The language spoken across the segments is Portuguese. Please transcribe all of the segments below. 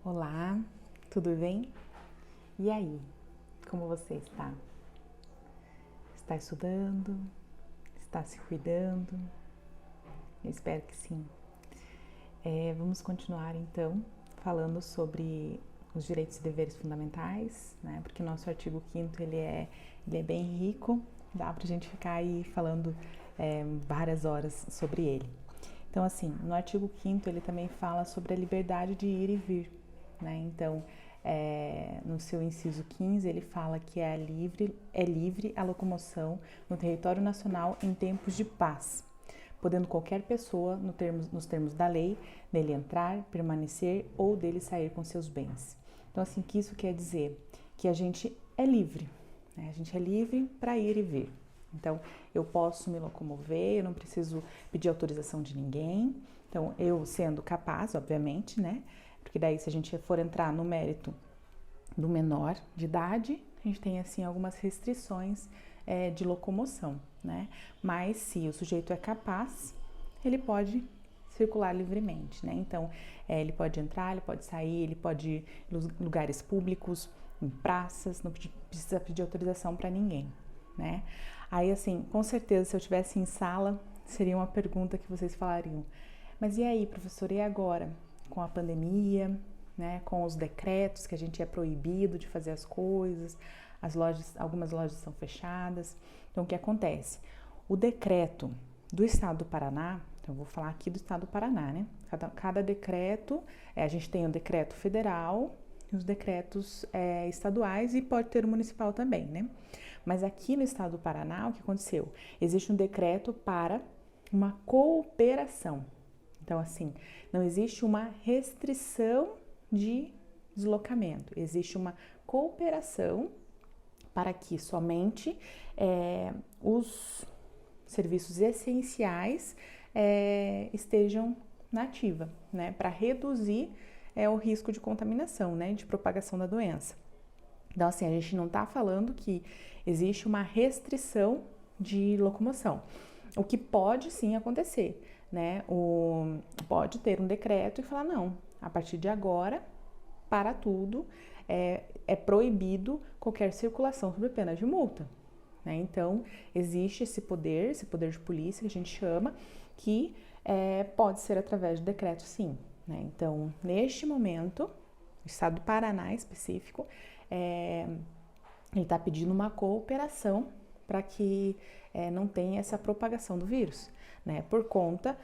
Olá, tudo bem? E aí, como você está? Está estudando? Está se cuidando? Eu espero que sim. Vamos continuar então falando sobre os direitos e deveres fundamentais, né? Porque o nosso artigo 5º ele é bem rico, dá pra gente ficar aí falando várias horas sobre ele. Então, assim, no artigo 5º ele também fala sobre a liberdade de ir e vir, né? Então, no seu inciso 15, ele fala que é livre a locomoção no território nacional em tempos de paz, podendo qualquer pessoa, nos termos da lei, nele entrar, permanecer ou dele sair com seus bens. Então, assim, que isso quer dizer? Que a gente é livre, né? A gente é livre para ir e vir. Então, eu posso me locomover, eu não preciso pedir autorização de ninguém. Então, eu sendo capaz, obviamente, né? Porque daí, se a gente for entrar no mérito do menor de idade, a gente tem, assim, algumas restrições de locomoção, né? Mas, se o sujeito é capaz, ele pode circular livremente, né? Então, ele pode entrar, ele pode sair, ele pode ir em lugares públicos, em praças, não precisa pedir autorização para ninguém, né? Aí, assim, com certeza, se eu estivesse em sala, seria uma pergunta que vocês falariam. Mas e aí, professor, e agora? Com a pandemia, né? Com os decretos que a gente é proibido de fazer as coisas, algumas lojas estão fechadas. Então, o que acontece? O decreto do Estado do Paraná, então eu vou falar aqui do Estado do Paraná, né? Cada decreto, a gente tem o decreto federal, os decretos estaduais e pode ter o municipal também, né? Mas aqui no Estado do Paraná, o que aconteceu? Existe um decreto para uma cooperação. Então, assim, não existe uma restrição de deslocamento, existe uma cooperação para que somente os serviços essenciais estejam na ativa, né? Para reduzir o risco de contaminação, né? De propagação da doença. Então, assim, a gente não está falando que existe uma restrição de locomoção. O que pode sim acontecer, né? Pode ter um decreto e falar, não, a partir de agora, para tudo, é proibido qualquer circulação sob pena de multa, né? Então, existe esse poder de polícia que a gente chama, que pode ser através de decreto sim, né? Então, neste momento, o Estado do Paraná específico, ele está pedindo uma cooperação para que não tenha essa propagação do vírus, né? Por conta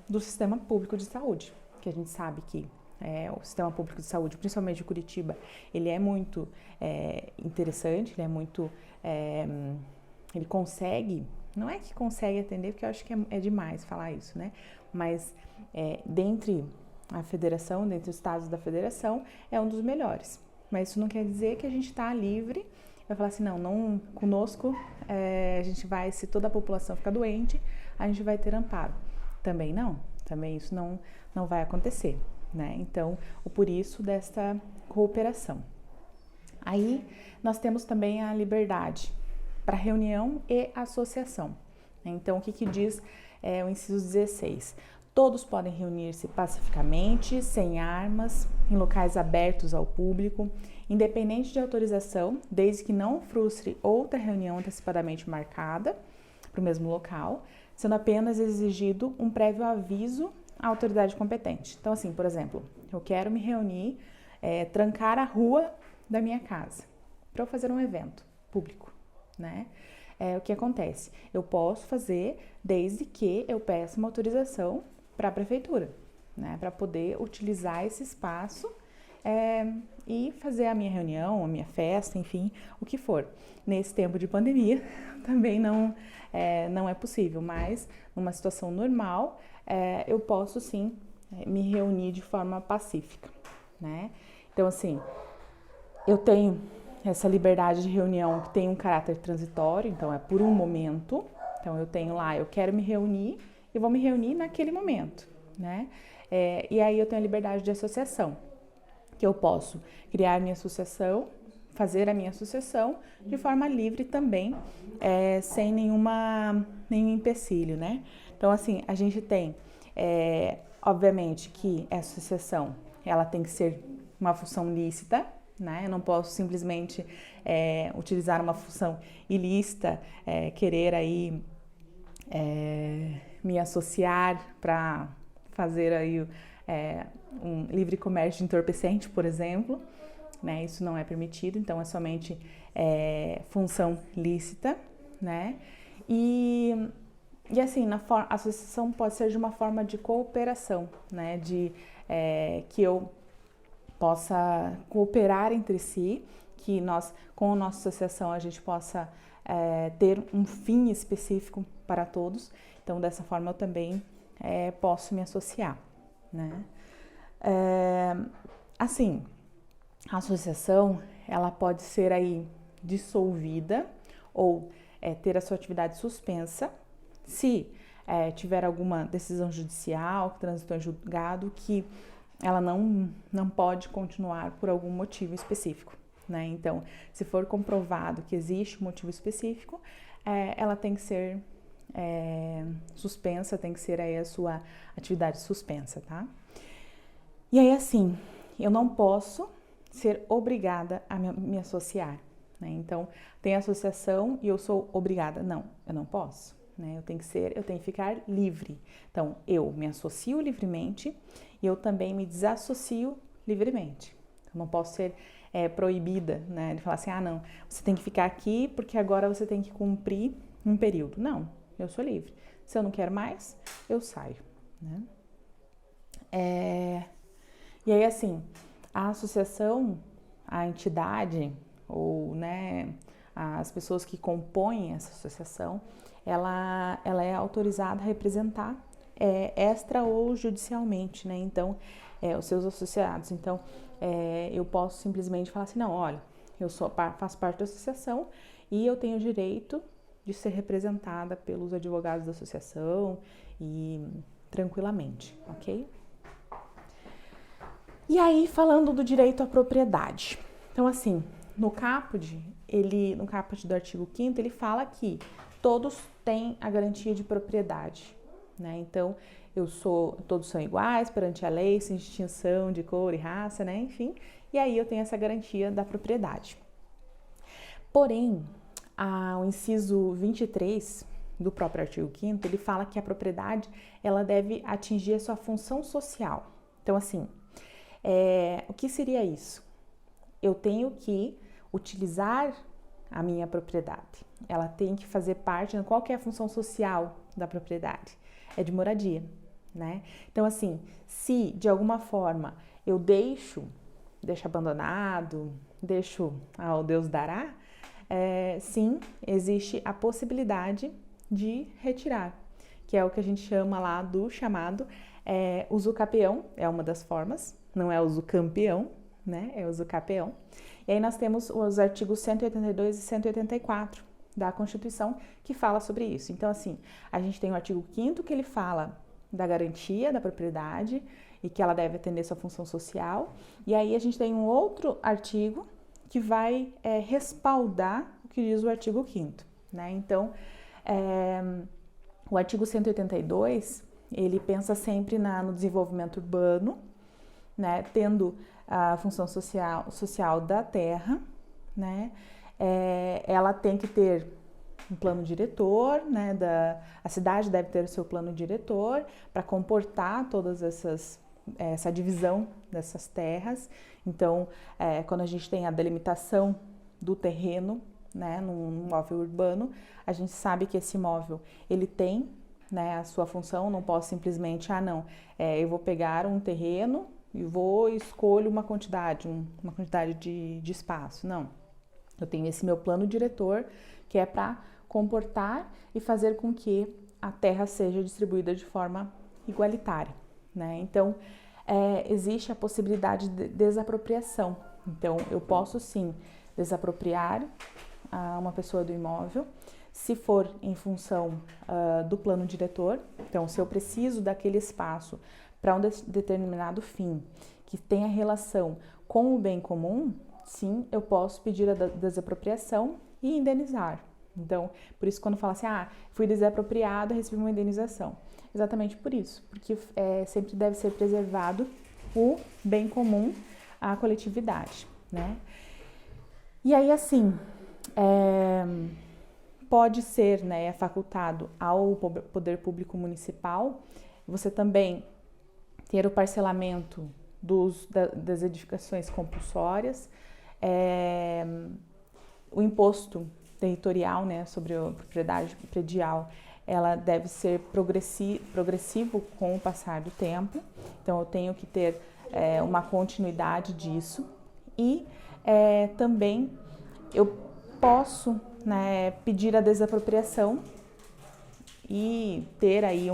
do sistema público de saúde, que a gente sabe que o sistema público de saúde, principalmente de Curitiba, ele é muito interessante, ele é muito... ele consegue, não é que consegue atender, porque eu acho que é demais falar isso, né? Mas dentre a federação, dentre os estados da federação, é um dos melhores. Mas isso não quer dizer que a gente está livre, vai falar assim, não conosco a gente vai, se toda a população ficar doente, a gente vai ter amparo. Também não, também isso não vai acontecer, né? Então, por isso desta cooperação. Aí, nós temos também a liberdade para reunião e associação. Então, o que diz o inciso 16? Todos podem reunir-se pacificamente, sem armas, em locais abertos ao público, independente de autorização, desde que não frustre outra reunião antecipadamente marcada para o mesmo local, sendo apenas exigido um prévio aviso à autoridade competente. Então, assim, por exemplo, eu quero me reunir, trancar a rua da minha casa para eu fazer um evento público, né? O que acontece? Eu posso fazer desde que eu peça uma autorização para a prefeitura, né? Para poder utilizar esse espaço e fazer a minha reunião, a minha festa, enfim, o que for. Nesse tempo de pandemia também não é possível, mas numa situação normal eu posso sim me reunir de forma pacífica, né? Então, assim, eu tenho essa liberdade de reunião que tem um caráter transitório, então é por um momento. Então, eu tenho lá, eu quero me reunir, eu vou me reunir naquele momento, né? E aí eu tenho a liberdade de associação, que eu posso criar minha associação, fazer a minha associação de forma livre também, sem nenhum empecilho, né? Então, assim, a gente tem, obviamente, que a associação ela tem que ser uma função lícita, né? Eu não posso simplesmente utilizar uma função ilícita, querer aí me associar para fazer aí um livre comércio de entorpecente, por exemplo, né? Isso não é permitido, então é somente função lícita, né? E assim, a associação pode ser de uma forma de cooperação, né? Que eu possa cooperar entre si, que nós, com a nossa associação, a gente possa ter um fim específico para todos. Então, dessa forma, eu também posso me associar, né? Assim, a associação, ela pode ser aí dissolvida ou ter a sua atividade suspensa, se tiver alguma decisão judicial que transitou em julgado que ela não pode continuar por algum motivo específico, né? Então, se for comprovado que existe um motivo específico, ela tem que ser suspensa, tem que ser aí a sua atividade suspensa, tá? E aí, assim, eu não posso ser obrigada a me associar, né? Então, tem associação e eu sou obrigada. Não, eu não posso, né? Eu tenho que ficar livre. Então, eu me associo livremente e eu também me desassocio livremente. Eu não posso ser proibida, né? De falar assim, não, você tem que ficar aqui porque agora você tem que cumprir um período. Não, eu sou livre. Se eu não quero mais, eu saio, né? E aí, assim, a associação, a entidade ou, né, as pessoas que compõem essa associação, ela é autorizada a representar extra ou judicialmente, né? Então, os seus associados. Então, eu posso simplesmente falar assim, não, olha, eu faço parte da associação e eu tenho o direito de ser representada pelos advogados da associação e tranquilamente, ok? E aí, falando do direito à propriedade. Então, assim, no caput do artigo 5º, ele fala que todos têm a garantia de propriedade, né? Então, todos são iguais perante a lei, sem distinção de cor e raça, né? Enfim, e aí eu tenho essa garantia da propriedade. Porém, o inciso 23 do próprio artigo 5º, ele fala que a propriedade, ela deve atingir a sua função social. Então, assim, o que seria isso? Eu tenho que utilizar a minha propriedade. Ela tem que fazer parte, qual que é a função social da propriedade? É de moradia, né? Então, assim, se de alguma forma eu deixo abandonado, deixo ao Deus dará, sim, existe a possibilidade de retirar, que é o que a gente chama lá do chamado usucapião, é uma das formas, não é usucampeão, né? É usucapião. E aí nós temos os artigos 182 e 184 da Constituição que fala sobre isso. Então, assim, a gente tem o artigo 5º que ele fala da garantia da propriedade e que ela deve atender sua função social. E aí a gente tem um outro artigo que vai respaldar o que diz o artigo 5º, né? Então, o artigo 182, ele pensa sempre no desenvolvimento urbano, né? Tendo a função social da terra, né? Ela tem que ter um plano diretor, né? A cidade deve ter o seu plano diretor para comportar todas essa divisão dessas terras. Então, quando a gente tem a delimitação do terreno, né, num imóvel urbano, a gente sabe que esse imóvel, ele tem, né, a sua função. Não posso simplesmente, eu vou pegar um terreno e escolho uma quantidade de espaço. Não, eu tenho esse meu plano diretor que é para comportar e fazer com que a terra seja distribuída de forma igualitária, né? Então, existe a possibilidade de desapropriação. Então, eu posso sim desapropriar uma pessoa do imóvel, se for em função do plano diretor. Então, se eu preciso daquele espaço para um determinado fim que tenha relação com o bem comum, sim, eu posso pedir a desapropriação e indenizar. Então, por isso quando fala assim, fui desapropriado, recebi uma indenização. Exatamente por isso, porque sempre deve ser preservado o bem comum, a coletividade, né? E aí, assim, pode ser, né, facultado ao poder público municipal, você também ter o parcelamento das edificações compulsórias, o imposto territorial, né, sobre a propriedade predial, ela deve ser progressivo com o passar do tempo, então eu tenho que ter uma continuidade disso e também eu posso, né, pedir a desapropriação e ter aí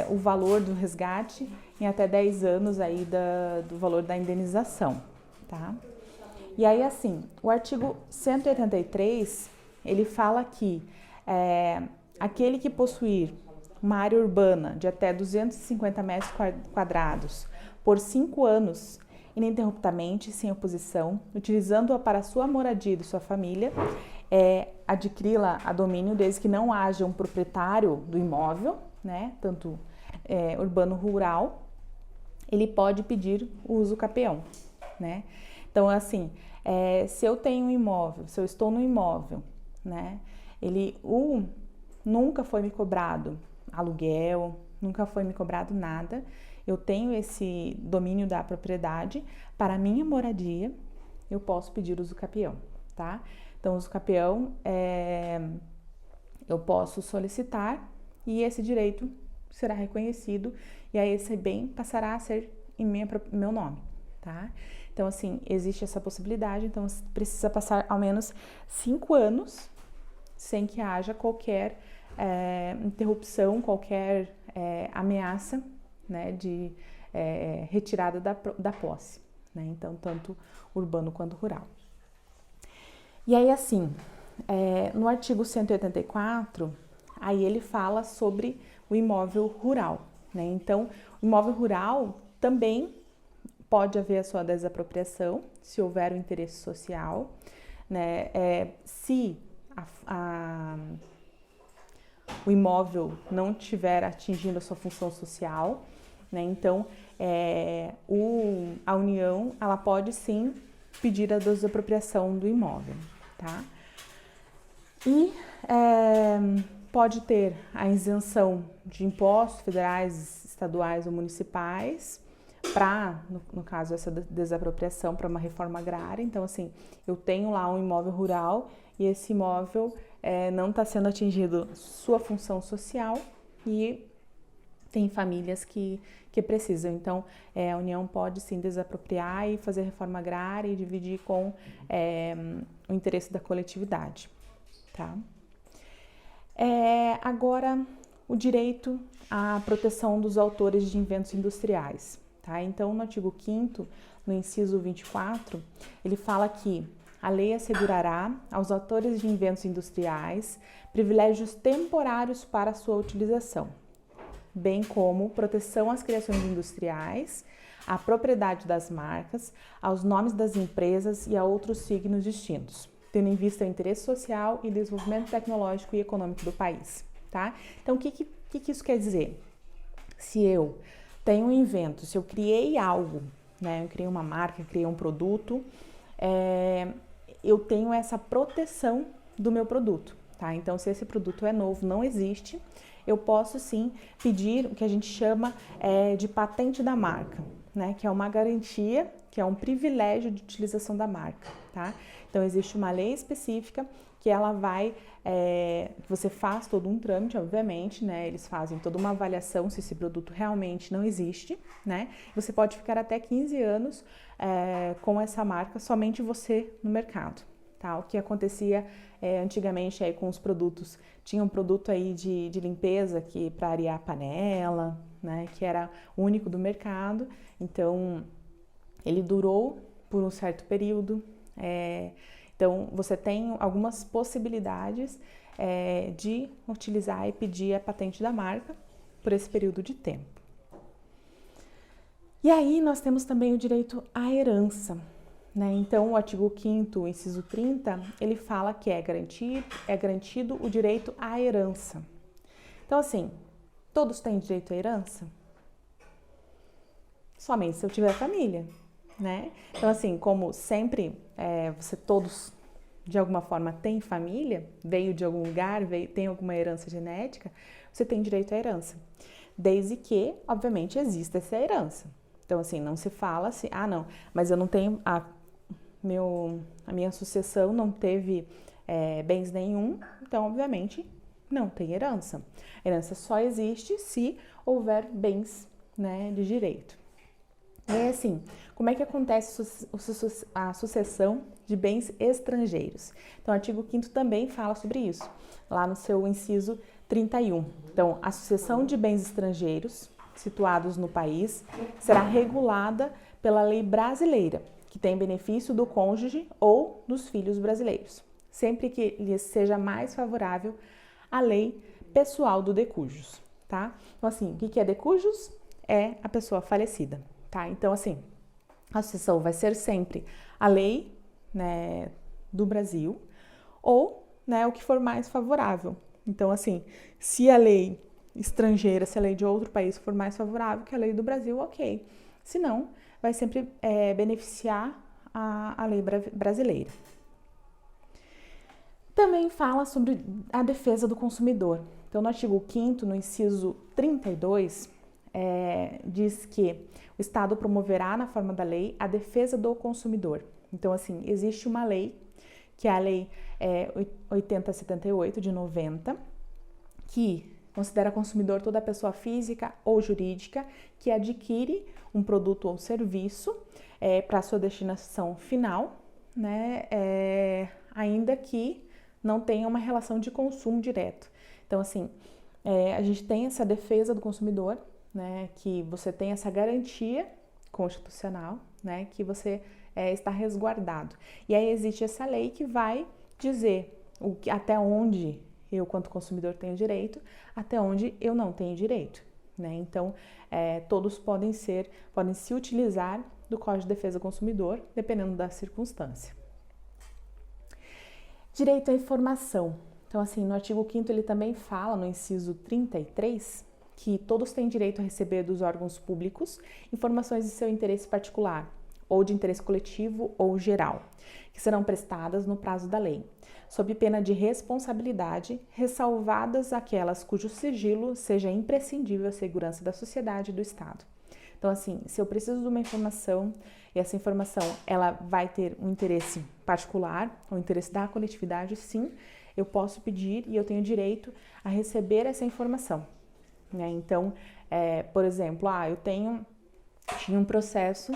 o valor do resgate em até 10 anos aí do valor da indenização, tá? E aí, assim, o artigo 183, ele fala que aquele que possuir uma área urbana de até 250 metros quadrados por 5 anos, ininterruptamente, sem oposição, utilizando-a para sua moradia e de sua família, adquiri-la a domínio desde que não haja um proprietário do imóvel, né, tanto urbano rural, ele pode pedir o uso capião, né? Então, assim, se eu tenho um imóvel, se eu estou no imóvel, né, nunca foi me cobrado aluguel, nunca foi me cobrado nada, eu tenho esse domínio da propriedade para minha moradia, eu posso pedir uso capião, tá? Então, uso capião eu posso solicitar e esse direito será reconhecido e aí esse bem passará a ser em meu nome, tá? Então, assim, existe essa possibilidade, então precisa passar ao menos 5 anos sem que haja qualquer interrupção, qualquer ameaça, né, de retirada da posse, né? Então, tanto urbano quanto rural. E aí, assim, no artigo 184, aí ele fala sobre o imóvel rural, né? Então, o imóvel rural também pode haver a sua desapropriação, se houver o interesse social, né? Se o imóvel não estiver atingindo a sua função social, né? Então, a União, ela pode sim pedir a desapropriação do imóvel, tá? E pode ter a isenção de impostos federais, estaduais ou municipais para, no caso, essa desapropriação para uma reforma agrária. Então, assim, eu tenho lá um imóvel rural e esse imóvel não está sendo atingido sua função social e tem famílias que precisam. Então, a União pode sim desapropriar e fazer reforma agrária e dividir com o interesse da coletividade, tá? Agora, o direito à proteção dos autores de inventos industriais, tá? Então, no artigo 5º, no inciso 24, ele fala que a lei assegurará aos autores de inventos industriais privilégios temporários para sua utilização, bem como proteção às criações industriais, à propriedade das marcas, aos nomes das empresas e a outros signos distintos, tendo em vista o interesse social e desenvolvimento tecnológico e econômico do país, tá? Então, o que isso quer dizer? Se eu tenho um invento, se eu criei algo, né, eu criei uma marca, criei um produto, eu tenho essa proteção do meu produto, tá? Então, se esse produto é novo, não existe, eu posso sim pedir o que a gente chama de patente da marca, né? Que é uma garantia, que é um privilégio de utilização da marca, tá? Então, existe uma lei específica que ela vai, você faz todo um trâmite, obviamente, né? Eles fazem toda uma avaliação se esse produto realmente não existe, né? Você pode ficar até 15 anos com essa marca, somente você no mercado, tá? O que acontecia antigamente aí com os produtos, tinha um produto aí de limpeza que para arear a panela, né? Que era único do mercado, então ele durou por um certo período. Então, você tem algumas possibilidades de utilizar e pedir a patente da marca por esse período de tempo. E aí, nós temos também o direito à herança, né? Então, o artigo 5º, inciso 30, ele fala que é garantido o direito à herança. Então, assim, todos têm direito à herança? somente se eu tiver família, né? Então, assim, como sempre, você todos, de alguma forma, tem família, veio de algum lugar, tem alguma herança genética, você tem direito à herança. Desde que, obviamente, exista essa herança. Então, assim, não se fala assim, não, mas eu não tenho, a minha sucessão não teve bens nenhum, então, obviamente, não tem herança. A herança só existe se houver bens, né, de direito. E é assim, como é que acontece a sucessão de bens estrangeiros? Então, o artigo 5º também fala sobre isso, lá no seu inciso 31. Então, a sucessão de bens estrangeiros situados no país será regulada pela lei brasileira, que tem benefício do cônjuge ou dos filhos brasileiros, sempre que lhes seja mais favorável a lei pessoal do decujus, tá? Então, assim, o que é decujus? É a pessoa falecida, tá? Então, assim, a sucessão vai ser sempre a lei, né, do Brasil ou, né, o que for mais favorável. Então, assim, se a lei estrangeira, se a lei de outro país for mais favorável que a lei do Brasil, ok. Se não, vai sempre beneficiar a lei brasileira. Também fala sobre a defesa do consumidor. Então, no artigo 5º, no inciso 32, diz que o Estado promoverá, na forma da lei, a defesa do consumidor. Então, assim, existe uma lei, que é a Lei 8078, de 90, que considera consumidor toda pessoa física ou jurídica que adquire um produto ou serviço para sua destinação final, né, ainda que não tenha uma relação de consumo direto. Então, assim, a gente tem essa defesa do consumidor, né, que você tem essa garantia constitucional, né, que você está resguardado. E aí existe essa lei que vai dizer até onde eu, quanto consumidor, tenho direito, até onde eu não tenho direito, né? Então, todos podem se utilizar do Código de Defesa do Consumidor, dependendo da circunstância. Direito à informação. Então, assim, no artigo 5º ele também fala, no inciso 33, que todos têm direito a receber dos órgãos públicos informações de seu interesse particular, ou de interesse coletivo ou geral, que serão prestadas no prazo da lei, sob pena de responsabilidade, ressalvadas aquelas cujo sigilo seja imprescindível à segurança da sociedade e do Estado. Então, assim, se eu preciso de uma informação e essa informação ela vai ter um interesse particular, o interesse da coletividade, sim, eu posso pedir e eu tenho direito a receber essa informação, né? Então, por exemplo, eu tinha um processo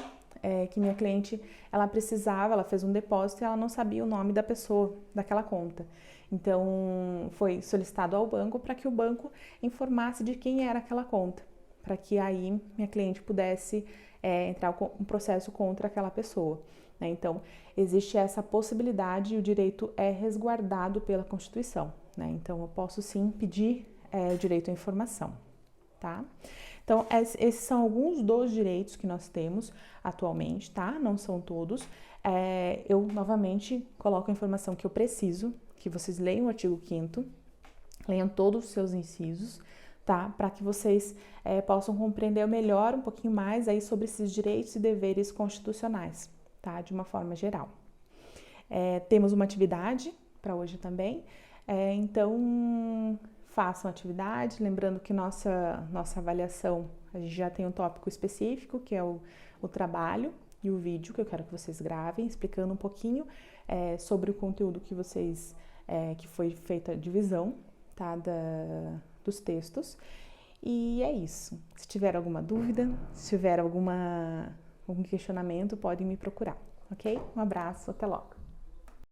que minha cliente, ela fez um depósito e ela não sabia o nome da pessoa daquela conta. Então, foi solicitado ao banco para que o banco informasse de quem era aquela conta, para que aí minha cliente pudesse entrar um processo contra aquela pessoa, né? Então, existe essa possibilidade e o direito é resguardado pela Constituição, né? Então, eu posso sim pedir o direito à informação, tá? Então, esses são alguns dos direitos que nós temos atualmente, tá? Não são todos. Eu, novamente, coloco a informação que eu preciso, que vocês leiam o artigo 5º, leiam todos os seus incisos, tá? Para que vocês possam compreender melhor, um pouquinho mais aí sobre esses direitos e deveres constitucionais, tá? De uma forma geral. Temos uma atividade para hoje também, então façam atividade, lembrando que nossa avaliação, a gente já tem um tópico específico, que é o trabalho e o vídeo que eu quero que vocês gravem, explicando um pouquinho sobre o conteúdo que vocês, que foi feita a divisão, tá, dos textos. E é isso. Se tiver alguma dúvida, se tiver algum questionamento, podem me procurar, ok? Um abraço, até logo!